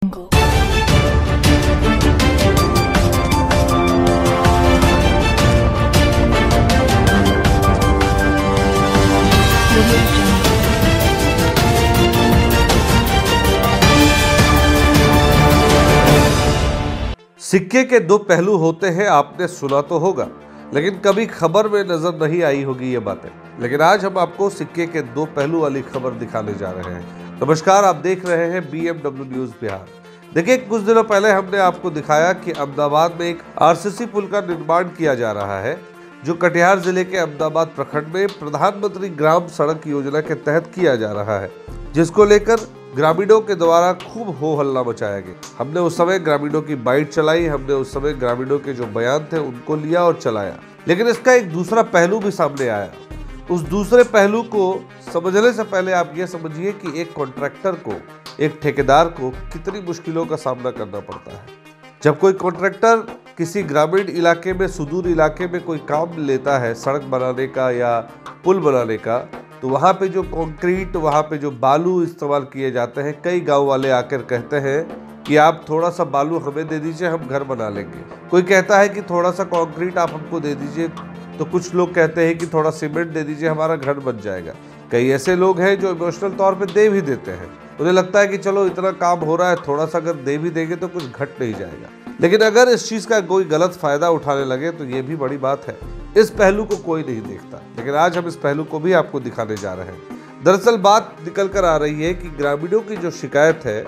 Jungle. Audio Jungle. सिक्के के दो पहलू होते हैं, आपने सुना तो होगा, लेकिन कभी खबर में नजर नहीं आई होगी ये बातें। लेकिन आज हम आपको सिक्के के दो पहलू वाली खबर दिखाने जा रहे हैं। नमस्कार, आप देख रहे हैं BMW न्यूज बिहार। देखिए, कुछ दिनों पहले हमने आपको दिखाया कि अहमदाबाद में एक RCC पुल का निर्माण किया जा रहा है, जो कटिहार जिले के अहमदाबाद प्रखंड में प्रधानमंत्री ग्राम सड़क योजना के तहत किया जा रहा है, जिसको लेकर ग्रामीणों के द्वारा खूब हो हल्ला मचाया गया। हमने उस समय ग्रामीणों की बाइट चलाई, हमने उस समय ग्रामीणों के जो बयान थे उनको लिया और चलाया। लेकिन इसका एक दूसरा पहलू भी सामने आया। उस दूसरे पहलू को समझने से पहले आप ये समझिए कि एक कॉन्ट्रैक्टर को, एक ठेकेदार को कितनी मुश्किलों का सामना करना पड़ता है। जब कोई कॉन्ट्रैक्टर किसी ग्रामीण इलाके में, सुदूर इलाके में कोई काम लेता है, सड़क बनाने का या पुल बनाने का, तो वहाँ पे जो कंक्रीट, वहाँ पे जो बालू इस्तेमाल किए जाते हैं, कई गांव वाले आकर कहते हैं कि आप थोड़ा सा बालू हमें दे दीजिए, हम घर बना लेंगे। कोई कहता है कि थोड़ा सा कंक्रीट आप हमको दे दीजिए, तो कुछ लोग कहते हैं कि थोड़ा सीमेंट दे दीजिए, हमारा घर बन जाएगा। कई ऐसे लोग हैं जो इमोशनल तौर पे दे भी देते हैं, उन्हें लगता है कि चलो इतना काम हो रहा है, थोड़ा सा अगर दे भी देंगे तो कुछ घट नहीं जाएगा। लेकिन अगर इस चीज़ का कोई गलत फायदा उठाने लगे तो ये भी बड़ी बात है। इस पहलू को कोई नहीं देखता, लेकिन आज हम इस पहलू को भी आपको दिखाने जा रहे हैं। दरअसल बात निकल कर आ रही है कि ग्रामीणों की जो शिकायत है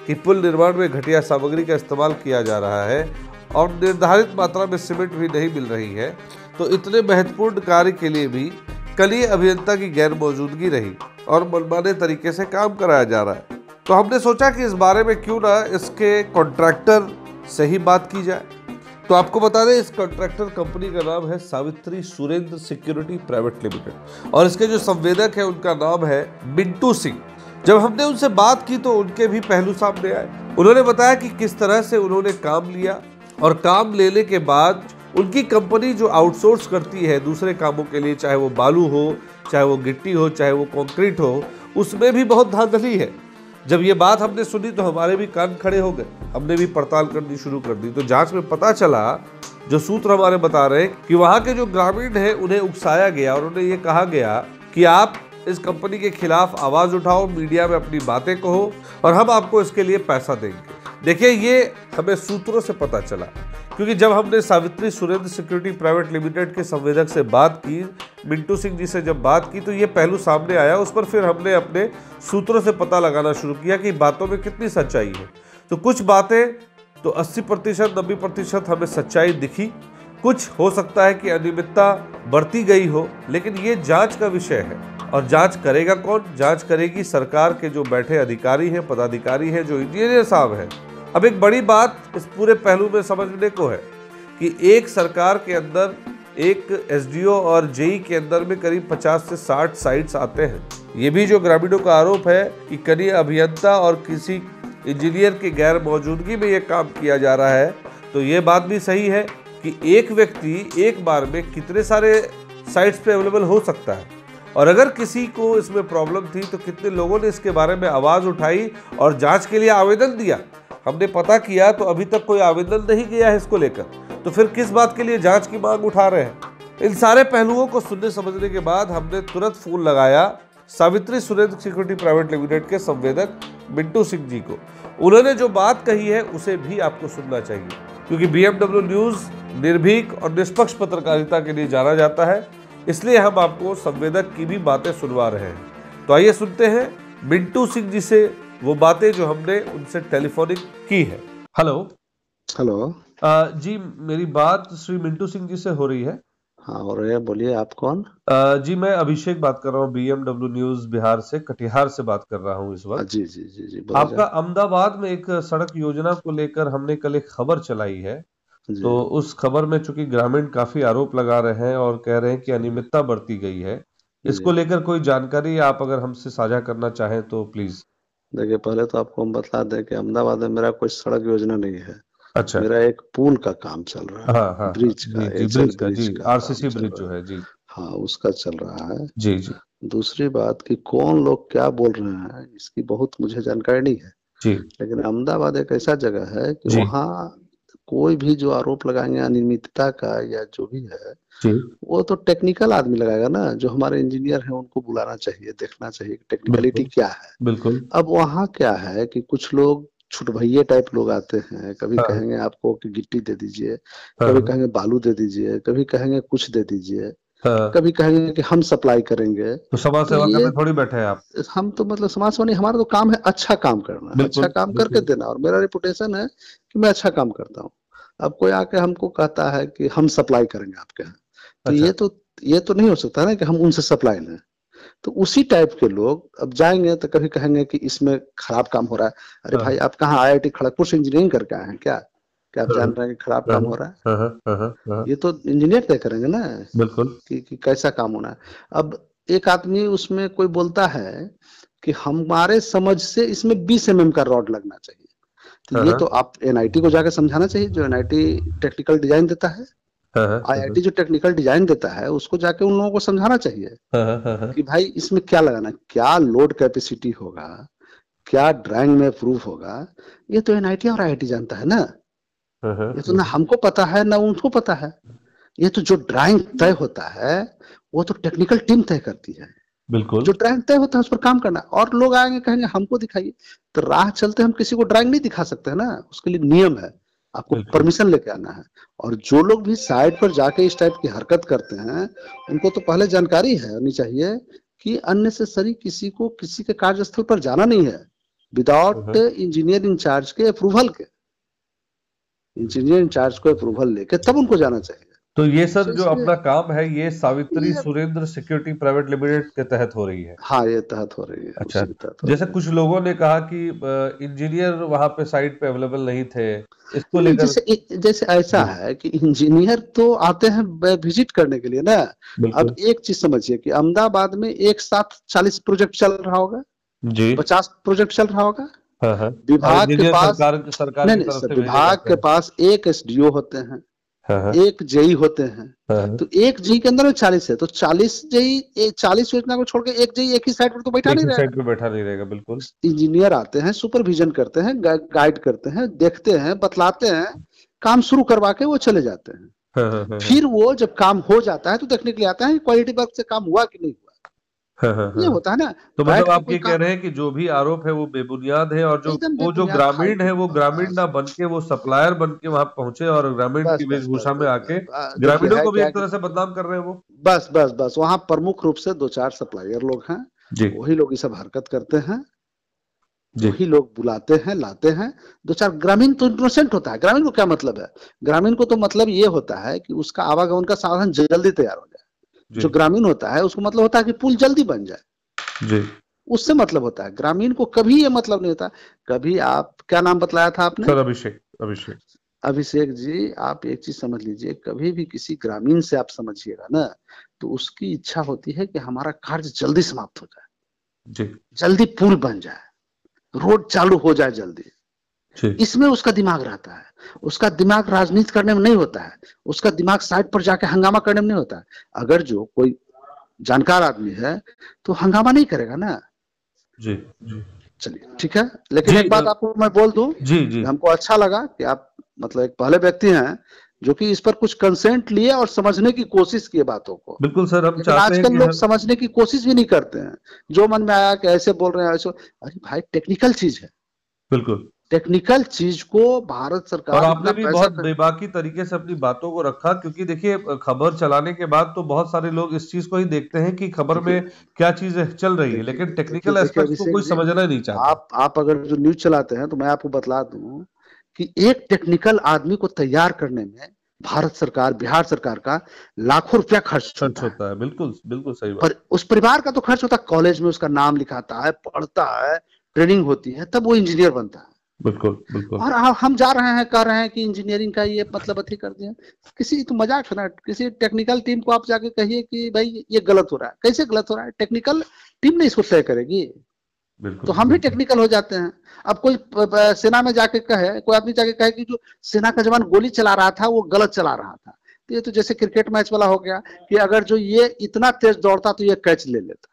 कि पुल निर्माण में घटिया सामग्री का इस्तेमाल किया जा रहा है और निर्धारित मात्रा में सीमेंट भी नहीं मिल रही है, तो इतने महत्वपूर्ण कार्य के लिए भी कनीय अभियंता की गैर मौजूदगी रही और मनमाने तरीके से काम कराया जा रहा है। तो हमने सोचा कि इस बारे में क्यों ना इसके कॉन्ट्रैक्टर से ही बात की जाए। तो आपको बता दें, इस कॉन्ट्रैक्टर कंपनी का नाम है Savitri Surendra security private limited और इसके जो संवेदक है उनका नाम है मिंटू सिंह। जब हमने उनसे बात की तो उनके भी पहलू सामने आए। उन्होंने बताया कि किस तरह से उन्होंने काम लिया और काम लेने के बाद उनकी कंपनी जो आउटसोर्स करती है दूसरे कामों के लिए, चाहे वो बालू हो, चाहे वो गिट्टी हो, चाहे वो कंक्रीट हो, उसमें भी बहुत धांधली है। जब ये बात हमने सुनी तो हमारे भी कान खड़े हो गए, हमने भी पड़ताल करनी शुरू कर दी। तो जांच में पता चला, जो सूत्र हमारे बता रहे हैं कि वहाँ के जो ग्रामीण हैं उन्हें उकसाया गया और उन्हें ये कहा गया कि आप इस कंपनी के खिलाफ आवाज़ उठाओ, मीडिया में अपनी बातें कहो और हम आपको इसके लिए पैसा देंगे। देखिए, ये हमें सूत्रों से पता चला, क्योंकि जब हमने Savitri Surendra security private limited के संवेदक से बात की, मिंटू सिंह जी से जब बात की, तो ये पहलू सामने आया। उस पर फिर हमने अपने सूत्रों से पता लगाना शुरू किया कि बातों में कितनी सच्चाई है। तो कुछ बातें तो 80%, 90% हमें सच्चाई दिखी, कुछ हो सकता है कि अनियमितता बढ़ती गई हो, लेकिन ये जांच का विषय है। और जांच करेगा कौन? जांच करेगी सरकार के जो बैठे अधिकारी हैं, पदाधिकारी हैं, जो इंजीनियर साहब हैं। अब एक बड़ी बात इस पूरे पहलू में समझने को है कि एक सरकार के अंदर, एक SDO और JE के अंदर में करीब 50 से 60 साइट्स आते हैं। ये भी जो ग्रामीणों का आरोप है कि कनीय अभियंता और किसी इंजीनियर की गैर मौजूदगी में ये काम किया जा रहा है, तो ये बात भी सही है कि एक व्यक्ति एक बार में कितने सारे साइट्स पे अवेलेबल हो सकता है। और अगर किसी को इसमें प्रॉब्लम थी तो कितने लोगों ने इसके बारे में आवाज़ उठाई और जांच के लिए आवेदन दिया। हमने पता किया तो अभी तक कोई आवेदन नहीं किया है इसको लेकर, तो फिर किस बात के लिए जांच की मांग उठा रहे हैं? इन सारे पहलुओं को सुनने समझने के बाद हमने तुरंत फोन लगाया Savitri Surendra security private limited के संवेदक मिंटू सिंह जी को। उन्होंने जो बात कही है उसे भी आपको सुनना चाहिए, क्योंकि BMW न्यूज़ निर्भीक और निष्पक्ष पत्रकारिता के लिए जाना जाता है, इसलिए हम आपको संवेदक की भी बातें सुनवा रहे हैं। तो आइए सुनते हैं मिंटू सिंह जी से वो बातें जो हमने उनसे टेलीफोनिक की है। हेलो। हेलो। जी, मेरी बात श्री मिंटू सिंह जी से हो रही है? हाँ, हो रही है। बोलिए, आप कौन? जी, मैं अभिषेक बात कर रहा हूँ, BMW न्यूज़ बिहार से, कटिहार से बात कर रहा हूँ इस वक्त। जी जी जी जी, बोलिए। आपका अहमदाबाद में एक सड़क योजना को लेकर हमने कल एक खबर चलाई है, जी तो उस खबर में चूंकि ग्रामीण काफी आरोप लगा रहे हैं और कह रहे हैं कि अनियमितता बढ़ती गई है, इसको जी। लेकर कोई जानकारी आप अगर हमसे साझा करना चाहें तो प्लीज। देखिए, पहले तो आपको हम बता दें कि अहमदाबाद में मेरा कोई सड़क योजना नहीं है। अच्छा। मेरा एक पुल का काम चल रहा हाँ है, हाँ हाँ, ब्रिज का, जी जी, एचएल ब्रिज का, ब्रिज जी, का काम RCC चल ब्रिज रहा जो है। है, जी। हाँ, उसका चल रहा है। जी जी। दूसरी बात कि कौन लोग क्या बोल रहे हैं, इसकी बहुत मुझे जानकारी नहीं है। जी लेकिन अहमदाबाद एक ऐसा जगह है कि जी वहाँ कोई भी जो आरोप लगाएंगे अनियमितता का या जो भी है, जी वो तो टेक्निकल आदमी लगाएगा ना। जो हमारे इंजीनियर हैं उनको बुलाना चाहिए, देखना चाहिए कि टेक्निकलिटी बिल्कुल क्या है। बिल्कुल। अब वहाँ क्या है कि कुछ लोग छुटभइये टाइप लोग आते हैं, कभी हाँ कहेंगे आपको कि गिट्टी दे दीजिए, कभी हाँ कहेंगे बालू दे दीजिए, कभी कहेंगे कुछ दे दीजिए, हाँ। कभी कहेंगे कि हम सप्लाई करेंगे। तो समाज तो सेवा ये करने थोड़ी बैठे हैं आप। हम तो मतलब समाज सेवा नहीं, हमारा तो काम है अच्छा काम करना, अच्छा बिल्कुल काम करके बिल्कुल। देना, और मेरा रेपुटेशन है कि मैं अच्छा काम करता हूँ। अब कोई आके हमको कहता है कि हम सप्लाई करेंगे आपके यहाँ, तो अच्छा। ये तो नहीं हो सकता ना कि हम उनसे सप्लाई लें। तो उसी टाइप के लोग अब जाएंगे तो कभी कहेंगे कि इसमें खराब काम हो रहा है। अरे हाँ भाई, आप कहाँ आईआईटी खड़गपुर से इंजीनियरिंग करके आए हैं क्या? क्या आप हाँ जान रहे हैं कि खराब हाँ काम हो रहा है? हाँ हाँ हाँ हाँ। ये तो इंजीनियर तय करेंगे ना बिल्कुल। कि कैसा काम होना है। अब एक आदमी उसमें कोई बोलता है कि हमारे समझ से इसमें 20 mm का रॉड लगना चाहिए, तो हाँ ये हाँ तो आप एनआईटी को जाकर समझाना चाहिए, जो एनआईटी टेक्निकल डिजाइन देता है। हाँ हाँ आईआईटी जो टेक्निकल डिजाइन देता है उसको जाके उन लोगों को समझाना चाहिए हाँ हाँ हाँ हाँ कि भाई इसमें क्या लगाना है, क्या लोड कैपेसिटी होगा, क्या ड्राइंग में प्रूफ होगा। ये तो एनआईटी और आईआईटी जानता है ना। हाँ हाँ ये तो हाँ। ना हमको पता है ना उनको पता है। ये तो जो ड्राइंग तय होता है वो तो टेक्निकल टीम तय करती है। बिल्कुल जो ड्राइंग तय होता है उस पर काम करना, और लोग आएंगे कहेंगे हमको दिखाइए, तो राह चलते हम किसी को ड्राइंग नहीं दिखा सकते है ना, उसके लिए नियम है, आपको बिल्कुल। परमिशन लेके आना है। और जो लोग भी साइड पर जाके इस टाइप की हरकत करते हैं, उनको तो पहले जानकारी है होनी चाहिए कि अननेसेसरी किसी को किसी के कार्यस्थल पर जाना नहीं है हाँ विदाउट हाँ। इंजीनियर इंचार्ज के अप्रूवल के। इंजीनियर इंचार्ज को अप्रूवल लेके तब उनको जाना चाहिए। तो ये सर तो जो इसलिए अपना काम है ये सावित्री ये, सुरेंद्र सिक्योरिटी प्राइवेट लिमिटेड के तहत हो रही है। हाँ, ये तहत हो रही है, अच्छा। उसी के तहत हो जैसे रही है। कुछ लोगों ने कहा कि इंजीनियर वहां पे साइट पे अवेलेबल नहीं थे, इसको नहीं, लेकर। जैसे ऐसा जी है कि इंजीनियर तो आते हैं विजिट करने के लिए ना। अब बिल्कुल। एक चीज समझिए कि अहमदाबाद में एक साथ 40 प्रोजेक्ट चल रहा होगा, जी 50 प्रोजेक्ट चल रहा होगा। हाँ हाँ। और विभाग के इंजीनियर पास, सरकार नहीं की नहीं तरफ सर, से भेजे विभाग जाते के हैं। पास एक एसडीओ होते हैं, हाँ हाँ एक जेई होते हैं। हाँ हाँ। तो एक जेई के अंदर में 40 है, तो 40 जेई, 40 योजना को छोड़ के एक जेई एक ही साइड पर तो बैठा एक नहीं ही रहेगा। साइड पे बैठा नहीं रहेगा बिल्कुल। इंजीनियर आते हैं, सुपरविजन करते हैं, गाइड करते हैं, देखते हैं, बतलाते हैं, काम शुरू करवा के वो चले जाते हैं। हाँ हाँ हाँ हाँ फिर वो जब काम हो जाता है तो देखने के लिए आता है क्वालिटी वर्क से काम हुआ कि नहीं हुआ। हाँ हाँ ये हाँ। होता है ना। तो मतलब बैठ के आप कोई ये कह काम रहे हैं कि जो भी आरोप है वो बेबुनियाद है, और जो एकदम वो जो बेबुनियाद ग्रामीण है फालतू। वो ग्रामीण ना बस बन के वो सप्लायर बन के वहां पहुंचे और ग्रामीण बस की बस बस वेशभूषा में बस, आके देखिए ग्रामीणों है को भी क्या एक कि तरह से बदनाम कर रहे हैं वो। बस वहाँ प्रमुख रूप से दो चार सप्लायर लोग हैं, जी वही लोग ये सब हरकत करते हैं, जी वही लोग बुलाते हैं, लाते हैं। दो चार ग्रामीण तो इनोसेंट होता है। ग्रामीण को क्या मतलब है? ग्रामीण को तो मतलब ये होता है कि उसका आवागमन का साधन जल्दी तैयार हो जाए। जी जो ग्रामीण होता है उसको मतलब होता है कि पुल जल्दी बन जाए, जी। उससे मतलब होता है। ग्रामीण को कभी ये मतलब नहीं होता। कभी आप क्या नाम बतलाया था आपने? सर अभिषेक अभिषेक। अभिषेक जी, आप एक चीज समझ लीजिए, कभी भी किसी ग्रामीण से आप समझिएगा ना, तो उसकी इच्छा होती है कि हमारा कार्य जल्दी समाप्त हो जाए, जी जल्दी पुल बन जाए, रोड चालू हो जाए जल्दी। जी। इसमें उसका दिमाग रहता है। उसका दिमाग राजनीति करने में नहीं होता है, उसका दिमाग साइड पर जाके हंगामा करने में नहीं होता है। अगर जो कोई जानकार आदमी है तो हंगामा नहीं करेगा ना। जी जी चलिए ठीक है, लेकिन जी एक बात आपको मैं बोल दूं जी जी। कि हमको अच्छा लगा कि आप मतलब एक पहले व्यक्ति हैं जो कि इस पर कुछ कंसेंट लिए और समझने की कोशिश किए बातों को। बिल्कुल सर, हम लेकिन चाहते हैं आजकल कि लोग हम। समझने की कोशिश भी नहीं करते हैं, जो मन में आया कि ऐसे बोल रहे हैं ऐसे। अरे भाई, टेक्निकल चीज है। बिल्कुल। टेक्निकल चीज को भारत और सरकार आपने इतना भी पैसा बहुत बेबाकी तरीके से अपनी बातों को रखा, क्योंकि देखिए खबर चलाने के बाद तो बहुत सारे लोग इस चीज को ही देखते हैं कि खबर देखिए में क्या चीजें चल रही है, देखिए लेकिन देखिए टेक्निकल देखिए एस्पेक्ट्स को अभिषेक कोई जी, समझना नहीं चाहता। आप अगर जो न्यूज चलाते हैं तो मैं आपको बतला दूं कि एक टेक्निकल आदमी को तैयार करने में भारत सरकार, बिहार सरकार का लाखों रुपया खर्च खर्च होता है। होता है, बिल्कुल बिल्कुल सही बात। पर उस परिवार का तो खर्च होता है, कॉलेज में उसका नाम लिखाता है, पढ़ता है, ट्रेनिंग होती है, तब वो इंजीनियर बनता है। बिल्कुल बिल्कुल। और हम जा रहे हैं, कह रहे हैं कि इंजीनियरिंग का ये मतलब अथी कर दिया। किसी तो मजाक है ना। किसी टेक्निकल टीम को आप जाके कहिए कि भाई ये गलत हो रहा है, कैसे गलत हो रहा है? टेक्निकल टीम नहीं इसको तय करेगी, तो बिल्कुल हम भी बिल्कुल। टेक्निकल हो जाते हैं। अब कोई सेना में जाके कहे, कोई आदमी जाके कहे कि जो सेना का जवान गोली चला रहा था वो गलत चला रहा था, तो ये तो जैसे क्रिकेट मैच वाला हो गया कि अगर जो ये इतना तेज दौड़ता तो ये कैच ले लेता।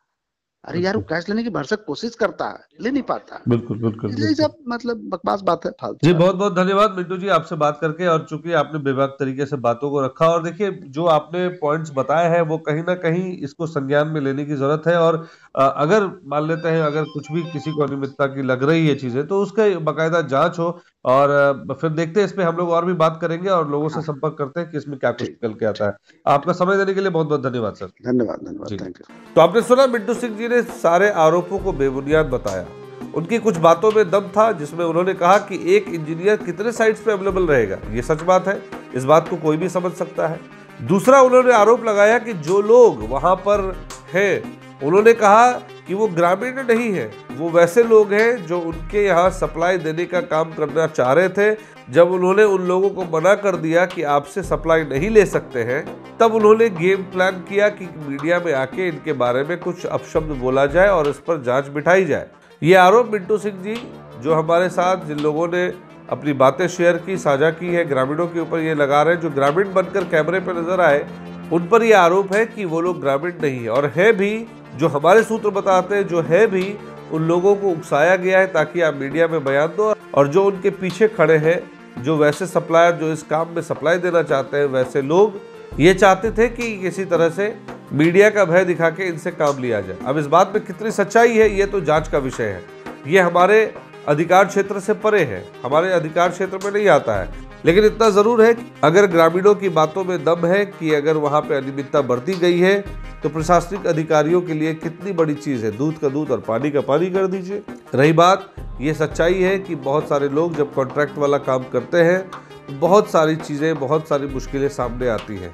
अरे यार वो कैश लेने की भरसक कोशिश करता है, ले नहीं पाता। बिल्कुल बिल्कुल ये सब मतलब बकवास बात है, फालतू जी। बात। बहुत बहुत धन्यवाद मिंटू जी आपसे बात करके, और चूंकि आपने बेबाक तरीके से बातों को रखा, और देखिए जो आपने पॉइंट्स बताए हैं वो कहीं ना कहीं इसको संज्ञान में लेने की जरूरत है। और अगर मान लेते हैं अगर कुछ भी किसी को अनियमितता की लग रही है चीजें, तो उसका बाकायदा जांच हो, और फिर देखते हैं इस पे हम लोग और भी बात करेंगे और लोगों से हाँ, संपर्क करते हैं कि इसमें क्या कुछ ठीक निकल के आता है। आपका समय देने के लिए बहुत बहुत धन्यवाद सर। धन्यवाद जी। धन्यवाद, थैंक यू। तो आपने सुना मिंटू सिंह जी ने सारे आरोपों को बेबुनियाद बताया। उनकी कुछ बातों में दम था, जिसमें उन्होंने कहा कि एक इंजीनियर कितने साइट्स पे अवेलेबल रहेगा, ये सच बात है, इस बात को कोई भी समझ सकता है। दूसरा, उन्होंने आरोप लगाया कि जो लोग वहां पर हैं, उन्होंने कहा कि वो ग्रामीण नहीं है, वो वैसे लोग हैं जो उनके यहाँ सप्लाई देने का काम करना चाह रहे थे। जब उन्होंने उन लोगों को मना कर दिया कि आपसे सप्लाई नहीं ले सकते हैं, तब उन्होंने गेम प्लान किया कि मीडिया में आके इनके बारे में कुछ अपशब्द बोला जाए और इस पर जांच बिठाई जाए। ये आरोप मिंटू सिंह जी, जो हमारे साथ जिन लोगों ने अपनी बातें शेयर की, साझा की है, ग्रामीणों के ऊपर ये लगा रहे हैं, जो ग्रामीण बनकर कैमरे पर नजर आए, उन पर यह आरोप है कि वो लोग ग्रामीण नहीं है। और है भी, जो हमारे सूत्र बताते हैं, जो है भी, उन लोगों को उकसाया गया है ताकि आप मीडिया में बयान दो, और जो उनके पीछे खड़े हैं, जो वैसे सप्लायर जो इस काम में सप्लाई देना चाहते हैं, वैसे लोग ये चाहते थे कि किसी तरह से मीडिया का भय दिखा के इनसे काम लिया जाए। अब इस बात में कितनी सच्चाई है, ये तो जांच का विषय है, ये हमारे अधिकार क्षेत्र से परे है, हमारे अधिकार क्षेत्र में नहीं आता है। लेकिन इतना जरूर है कि अगर ग्रामीणों की बातों में दम है कि अगर वहां पे अनियमितता बरती गई है, तो प्रशासनिक अधिकारियों के लिए कितनी बड़ी चीज है, दूध का दूध और पानी का पानी कर दीजिए। रही बात, ये सच्चाई है कि बहुत सारे लोग जब कॉन्ट्रैक्ट वाला काम करते हैं, तो बहुत सारी चीजें, बहुत सारी मुश्किलें सामने आती हैं।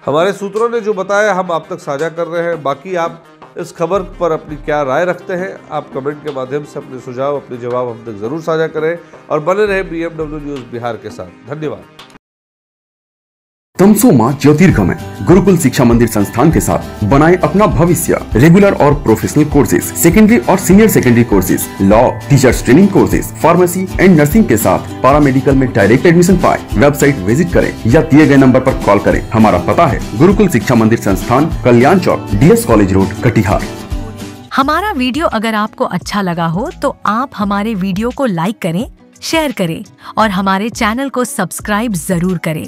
हमारे सूत्रों ने जो बताया हम आप तक साझा कर रहे हैं। बाकी आप इस खबर पर अपनी क्या राय रखते हैं, आप कमेंट के माध्यम से अपने सुझाव, अपने जवाब हम तक जरूर साझा करें, और बने रहे BMW न्यूज बिहार के साथ। धन्यवाद। तमसोमा ज्योतिर्गमय गुरुकुल शिक्षा मंदिर संस्थान के साथ बनाए अपना भविष्य। रेगुलर और प्रोफेशनल कोर्सेज, सेकेंडरी और senior secondary courses, law, teachers training courses, pharmacy and nursing के साथ पैरामेडिकल में डायरेक्ट एडमिशन पाए। वेबसाइट विजिट करें या दिए गए नंबर पर कॉल करें। हमारा पता है गुरुकुल शिक्षा मंदिर संस्थान, कल्याण चौक, DS कॉलेज रोड, कटिहार। हमारा वीडियो अगर आपको अच्छा लगा हो तो आप हमारे वीडियो को लाइक करें, शेयर करें और हमारे चैनल को सब्सक्राइब जरूर करें।